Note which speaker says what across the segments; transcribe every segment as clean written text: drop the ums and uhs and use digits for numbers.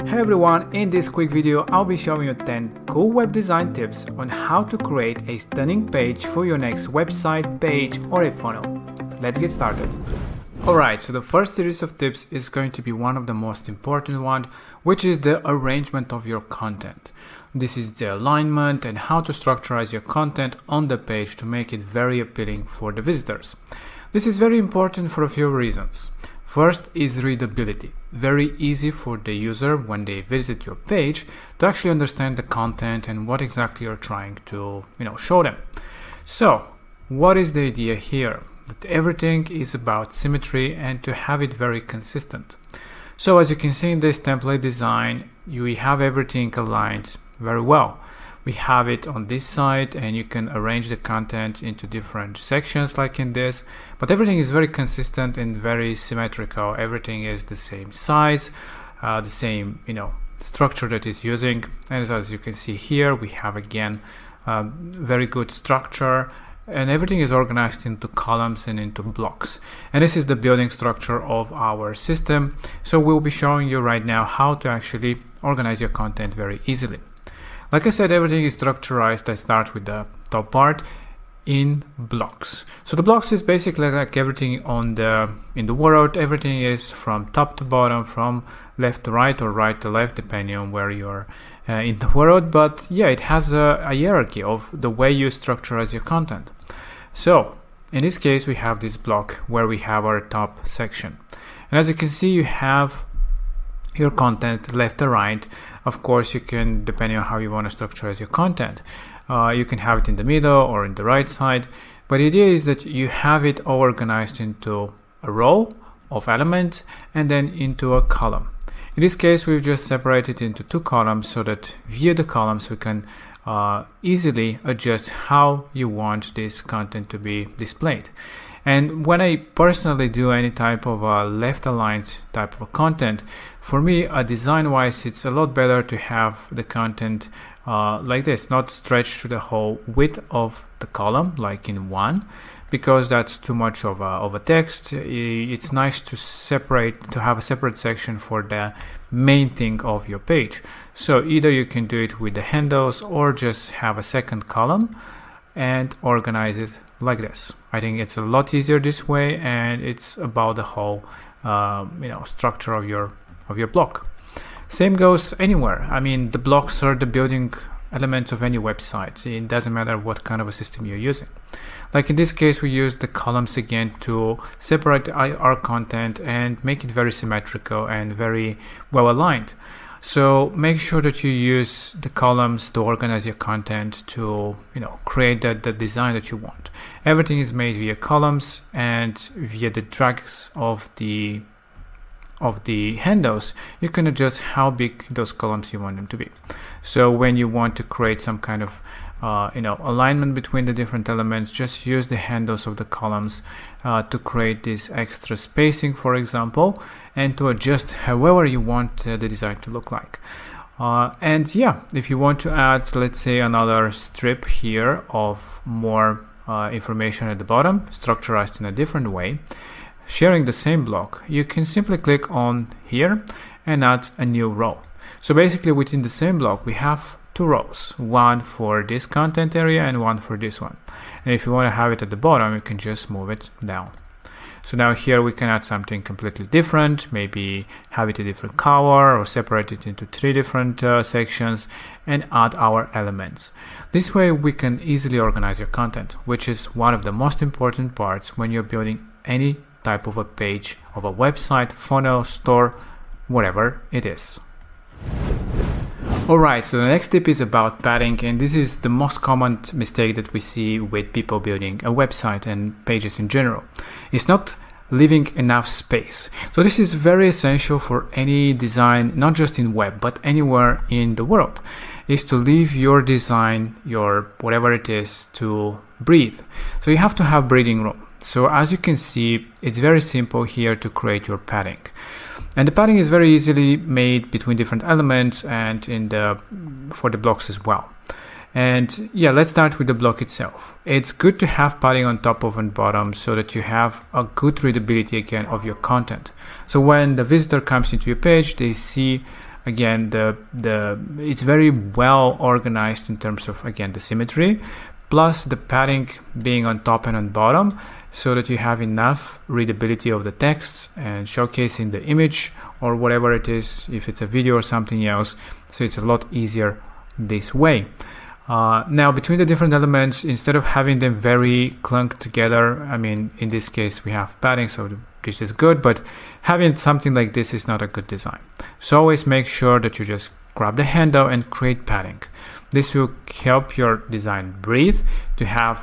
Speaker 1: Hey everyone, in this quick video I'll be showing you 10 cool web design tips on how to create a stunning page for your next website, page or a funnel. Let's get started. Alright, so the first series of tips is going to be one of the most important ones, which is the arrangement of your content. This is the alignment and how to structurize your content on the page to make it very appealing for the visitors. This is very important for a few reasons. First is readability. Very easy for the user when they visit your page to actually understand the content and what exactly you're trying to show them. So what is the idea here? That everything is about symmetry and to have it very consistent. So as you can see in this template design, we have everything aligned very well. We have it on this side and you can arrange the content into different sections like in this, but everything is very consistent and very symmetrical. Everything is the same size, the same structure that is using, and as you can see here we have again very good structure, and everything is organized into columns and into blocks. And this is the building structure of our system. So we'll be showing you right now how to actually organize your content very easily. Like I said, everything is structurized. I start with the top part in blocks. So the blocks is basically like everything in the world. Everything is from top to bottom, from left to right or right to left, depending on where you're in the world. But yeah, it has a hierarchy of the way you structurize your content. So in this case, we have this block where we have our top section. And as you can see, you have your content left to right. Of course, you can, depending on how you want to structurize your content, you can have it in the middle or in the right side. But the idea is that you have it all organized into a row of elements and then into a column. In this case, we've just separated into two columns so that via the columns we can easily adjust how you want this content to be displayed. And when I personally do any type of left aligned type of content, for me, design wise, it's a lot better to have the content like this, not stretched to the whole width of the column like in one, because that's too much of a text. It's nice to have a separate section for the main thing of your page. So either you can do it with the handles or just have a second column and organize it like this. I think it's a lot easier this way, and it's about the whole structure of your block. Same goes anywhere. I mean, the blocks are the building elements of any website. It doesn't matter what kind of a system you're using. Like in this case, we use the columns again to separate our content and make it very symmetrical and very well aligned. So make sure that you use the columns to organize your content to create the design that you want. Everything is made via columns, and via the drags of the handles you can adjust how big those columns you want them to be. So when you want to create some kind of alignment between the different elements, just use the handles of the columns to create this extra spacing, for example, and to adjust however you want the design to look like. And yeah, if you want to add, let's say, another strip here of more information at the bottom, structurized in a different way, sharing the same block, you can simply click on here and add a new row. So basically within the same block we have two rows, one for this content area and one for this one. And if you want to have it at the bottom, you can just move it down. So now here we can add something completely different, maybe have it a different color or separate it into three different sections and add our elements. This way we can easily organize your content, which is one of the most important parts when you're building any type of a page of a website, funnel, store, whatever it is. Alright, so the next tip is about padding, and this is the most common mistake that we see with people building a website and pages in general. It's not leaving enough space. So this is very essential for any design, not just in web, but anywhere in the world, is to leave your design, your whatever it is, to breathe. So you have to have breathing room. So as you can see, it's very simple here to create your padding. And the padding is very easily made between different elements and for the blocks as well. And yeah, let's start with the block itself. It's good to have padding on top of and bottom so that you have a good readability again of your content. So when the visitor comes into your page, they see again, it's very well organized in terms of, again, the symmetry, plus the padding being on top and on bottom, so that you have enough readability of the text and showcasing the image or whatever it is, if it's a video or something else. So it's a lot easier this way. Now, between the different elements, instead of having them very clunked together, I mean, in this case we have padding, so this is good, but having something like this is not a good design. So always make sure that you just grab the handle and create padding. This will help your design breathe, to have,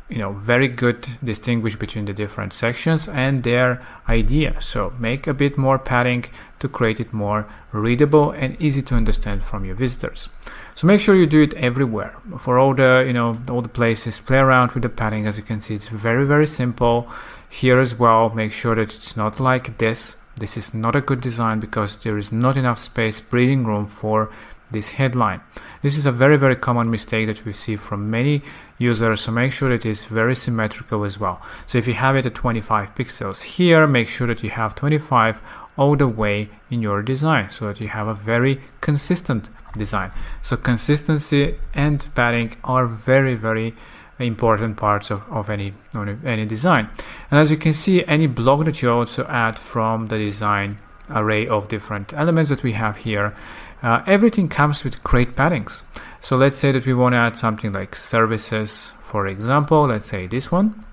Speaker 1: you know, very good distinguish between the different sections and their idea. So make a bit more padding to create it more readable and easy to understand from your visitors. So make sure you do it everywhere, for all the, you know, all the places. Play around with the padding. As you can see, it's very, very simple. Here as well, make sure that it's not like this. This is not a good design because there is not enough space, breathing room for this headline. This is a very, very common mistake that we see from many users, so make sure that it is very symmetrical as well. So if you have it at 25 pixels here, make sure that you have 25 all the way in your design, so that you have a very consistent design. So consistency and padding are very, very important parts of any design. And as you can see, any block that you also add from the design array of different elements that we have here, everything comes with great paddings. So let's say that we want to add something like services, for example. Let's say this one.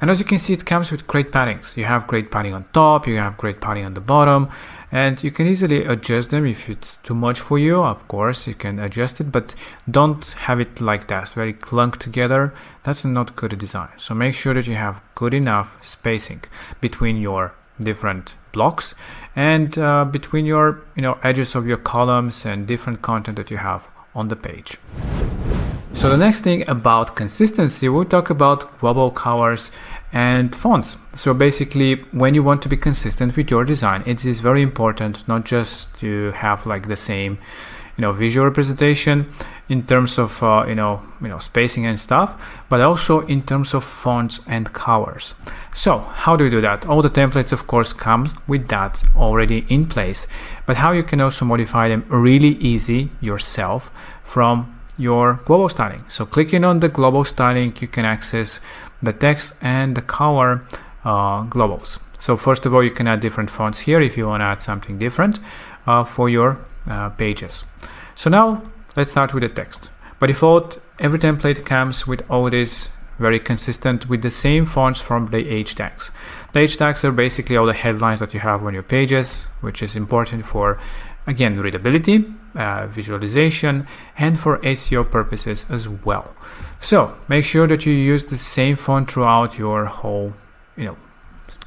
Speaker 1: And as you can see, it comes with great paddings. You have great padding on top, you have great padding on the bottom, and you can easily adjust them. If it's too much for you, of course, you can adjust it, but don't have it like that, very clunked together. That's not good design. So make sure that you have good enough spacing between your different blocks and between your, you know, edges of your columns and different content that you have on the page. So the next thing about consistency, we'll talk about global colors and fonts. So basically, when you want to be consistent with your design, it is very important not just to have like the same, you know, visual representation in terms of spacing and stuff, but also in terms of fonts and colors. So how do you do that? All the templates, of course, come with that already in place, but how you can also modify them really easy yourself from your global styling. So clicking on the global styling, you can access the text and the color globals. So first of all, you can add different fonts here if you want to add something different for your pages. So now let's start with the text. By default, every template comes with all this very consistent with the same fonts from the H tags. The H tags are basically all the headlines that you have on your pages, which is important for, again, readability, visualization, and for SEO purposes as well. So make sure that you use the same font throughout your whole,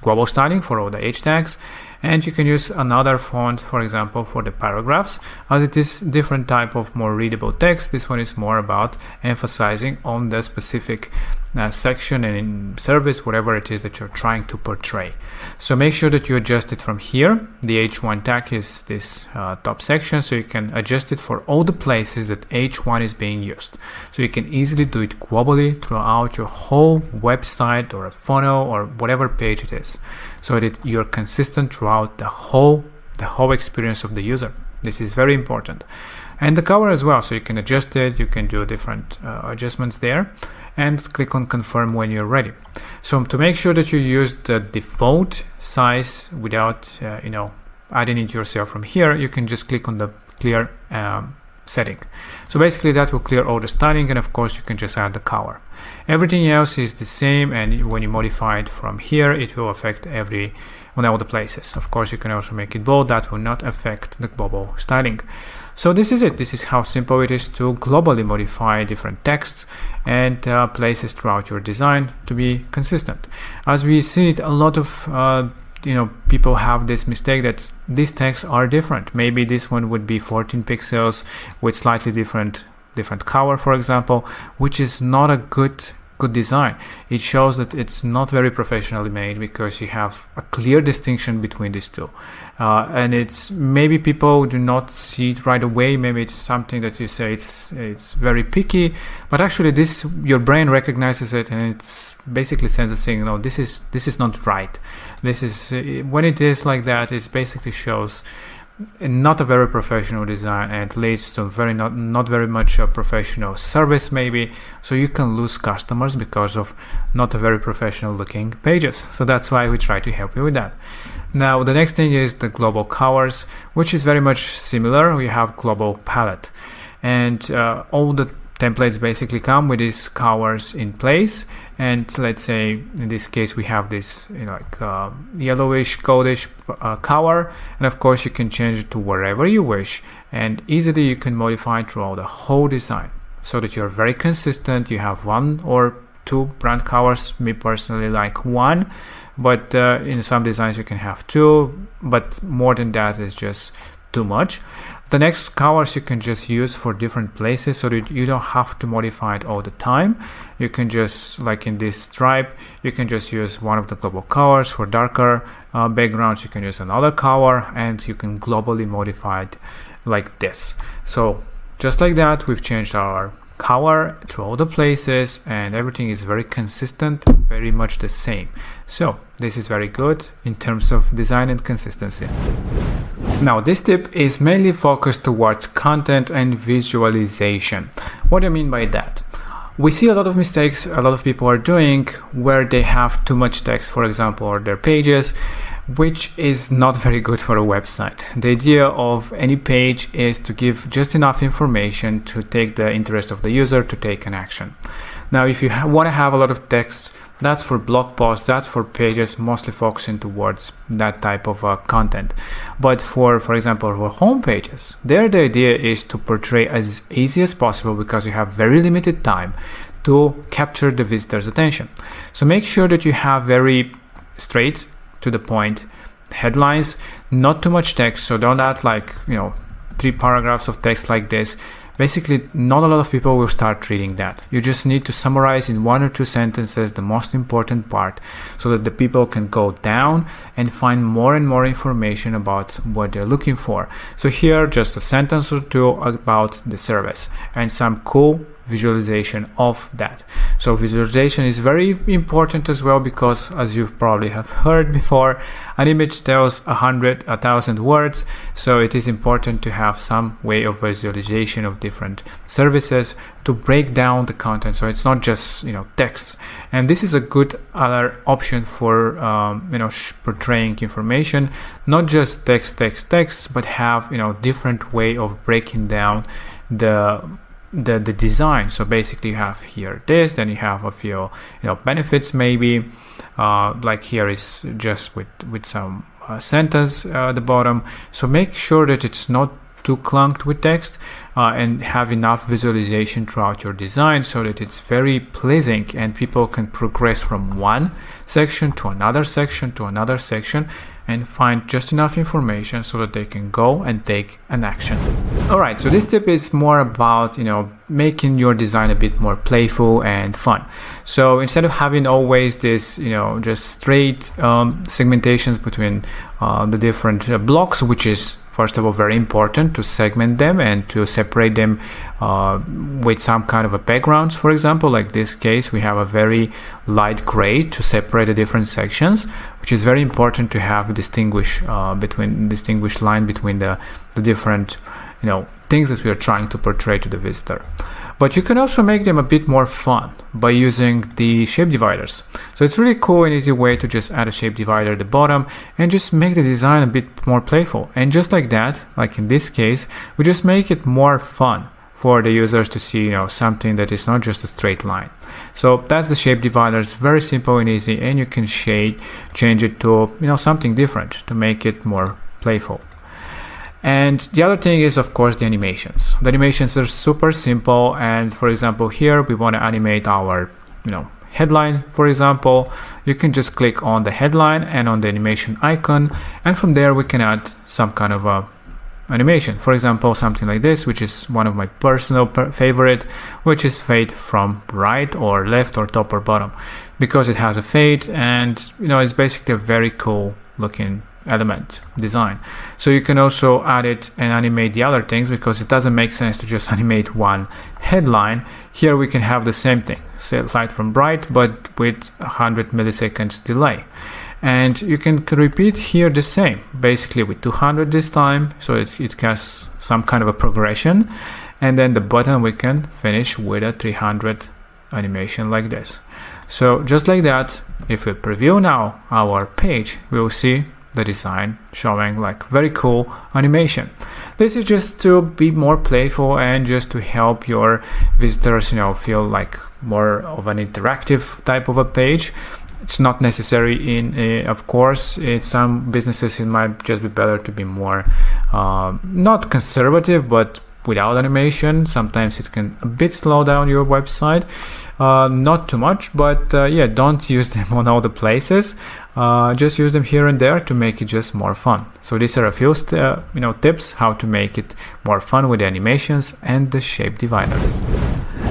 Speaker 1: global styling for all the H tags. And you can use another font, for example, for the paragraphs, as it is different type of more readable text. This one is more about emphasizing on the specific section and in service, whatever it is that you're trying to portray. So make sure that you adjust it from here. The H1 tag is this top section, so you can adjust it for all the places that H1 is being used. So you can easily do it globally throughout your whole website or a funnel or whatever page it is, so that you're consistent throughout the whole experience of the user. This is very important. And the color as well, so you can adjust it, you can do different adjustments there, and click on confirm when you're ready. So to make sure that you use the default size without adding it yourself from here, you can just click on the clear setting. So basically that will clear all the styling, and of course you can just add the color. Everything else is the same, and when you modify it from here, it will affect on all the places. Of course you can also make it bold. That will not affect the global styling. So this is it. This is how simple it is to globally modify different texts and places throughout your design to be consistent. As we see it, a lot of people have this mistake that these texts are different. Maybe this one would be 14 pixels with slightly different color, for example, which is not a good design. It shows that it's not very professionally made, because you have a clear distinction between these two, and it's maybe people do not see it right away. Maybe it's something that you say it's very picky, but actually your brain recognizes it, and it's basically sends a signal, no, this is not right. This is when it is like that, it basically shows not a very professional design, and it leads to not very much professional service maybe, so you can lose customers because of not a very professional looking pages. So that's why we try to help you with that. Now the next thing is the global colors, which is very much similar. We have global palette, and all the templates basically come with these colors in place. And let's say in this case we have this yellowish goldish color, and of course you can change it to wherever you wish, and easily you can modify throughout the whole design so that you're very consistent. You have 1 or 2 brand colors. Me personally like 1, but in some designs you can have 2, but more than that is just too much. The next colors you can just use for different places so that you don't have to modify it all the time. You can just, like in this stripe, you can just use one of the global colors. For darker backgrounds you can use another color, and you can globally modify it like this. So just like that, we've changed our color to all the places, and everything is very consistent, very much the same. So this is very good in terms of design and consistency. Now this tip is mainly focused towards content and visualization. What do I mean by that? We see a lot of mistakes a lot of people are doing where they have too much text, for example, on their pages, which is not very good for a website. The idea of any page is to give just enough information to take the interest of the user to take an action. Now if you want to have a lot of text, that's for blog posts, that's for pages mostly focusing towards that type of content. But for example, for home pages, there the idea is to portray as easy as possible, because you have very limited time to capture the visitor's attention. So make sure that you have very straight to the point headlines, not too much text. So don't add 3 paragraphs of text like this. Basically, not a lot of people will start reading that. You just need to summarize in 1 or 2 sentences the most important part, so that the people can go down and find more and more information about what they're looking for. So here, just a sentence or 2 about the service and some cool visualization of that. So visualization is very important as well, because as you probably have heard before, an image tells 1,000 words. So it is important to have some way of visualization of different services to break down the content, so it's not just text. And this is a good other option for portraying information, not just text, but have different way of breaking down the design. So basically you have here this, then you have a few benefits maybe, like here is just with some sentence at the bottom. So make sure that it's not too clunked with text, and have enough visualization throughout your design so that it's very pleasing and people can progress from one section to another section to another section and find just enough information so that they can go and take an action. All right, so this tip is more about making your design a bit more playful and fun. So instead of having always this just straight segmentations between the different blocks, which is first of all very important to segment them and to separate them with some kind of a backgrounds. For example, like this case, we have a very light gray to separate the different sections, which is very important to have distinguished line between the different things that we are trying to portray to the visitor. But you can also make them a bit more fun by using the shape dividers. So it's really cool and easy way to just add a shape divider at the bottom and just make the design a bit more playful. And just like that, like in this case, we just make it more fun for the users to see something that is not just a straight line. So that's the shape dividers, very simple and easy, and you can change it to something different to make it more playful. And the other thing is, of course, the animations. The animations are super simple, and for example here we want to animate our headline. For example, you can just click on the headline and on the animation icon, and from there we can add some kind of a animation. For example, something like this, which is one of my personal favorite, which is fade from right or left or top or bottom, because it has a fade and it's basically a very cool looking element design. So you can also add it and animate the other things, because it doesn't make sense to just animate one headline. Here we can have the same thing, say light from bright, but with 100 milliseconds delay. and you can repeat here the same, basically with 200 this time, so it has some kind of a progression, and then the button we can finish with a 300 animation like this. So just like that, if we preview now our page, we will see the design showing like very cool animation. This is just to be more playful and just to help your visitors, feel like more of an interactive type of a page. It's not necessary of course, in some businesses it might just be better to be more not conservative, but without animation. Sometimes it can a bit slow down your website, not too much, but yeah, don't use them on all the places. Just use them here and there to make it just more fun. So these are a few tips how to make it more fun with the animations and the shape dividers.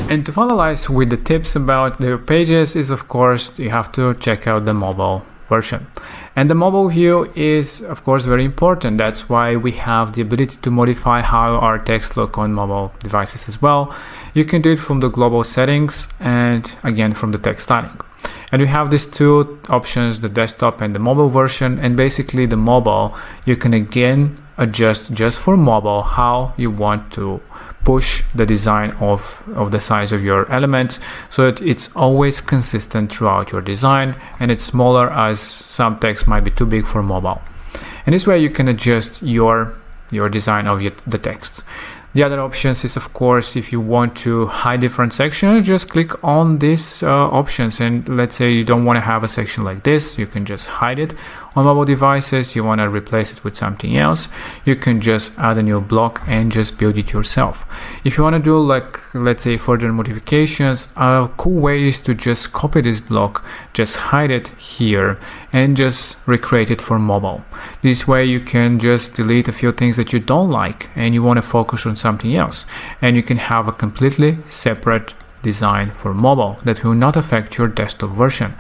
Speaker 1: And to finalize with the tips about the pages is, of course, you have to check out the mobile version. And the mobile view is, of course, very important. That's why we have the ability to modify how our text look on mobile devices as well. You can do it from the global settings and again from the text styling. And we have these two options, the desktop and the mobile version. And basically the mobile, you can again adjust just for mobile how you want to push the design of the size of your elements, so that it's always consistent throughout your design and it's smaller, as some text might be too big for mobile. And this way you can adjust your design of the text. The other options is, of course, if you want to hide different sections, just click on these options, and let's say you don't want to have a section like this, you can just hide it. On mobile devices, you want to replace it with something else, you can just add a new block and just build it yourself. If you want to do, like, let's say, further modifications, a cool way is to just copy this block, just hide it here and just recreate it for mobile. This way you can just delete a few things that you don't like and you want to focus on something else, and you can have a completely separate design for mobile that will not affect your desktop version.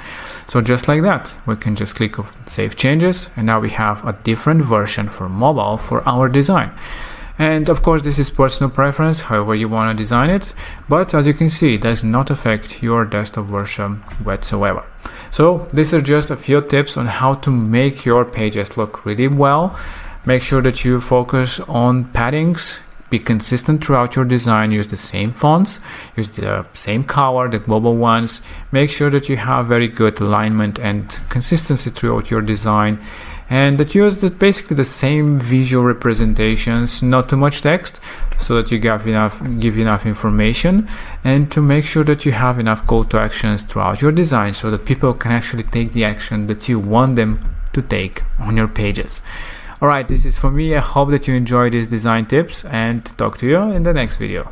Speaker 1: So just like that, we can just click on Save Changes, and now we have a different version for mobile for our design. And of course, this is personal preference, however you want to design it, but as you can see, it does not affect your desktop version whatsoever. So these are just a few tips on how to make your pages look really well. Make sure that you focus on paddings, be consistent throughout your design, use the same fonts, use the same color, the global ones. Make sure that you have very good alignment and consistency throughout your design, and that you use basically the same visual representations, not too much text, so that you give enough information, and to make sure that you have enough call to actions throughout your design so that people can actually take the action that you want them to take on your pages. Alright, this is for me. I hope that you enjoyed these design tips, and talk to you in the next video.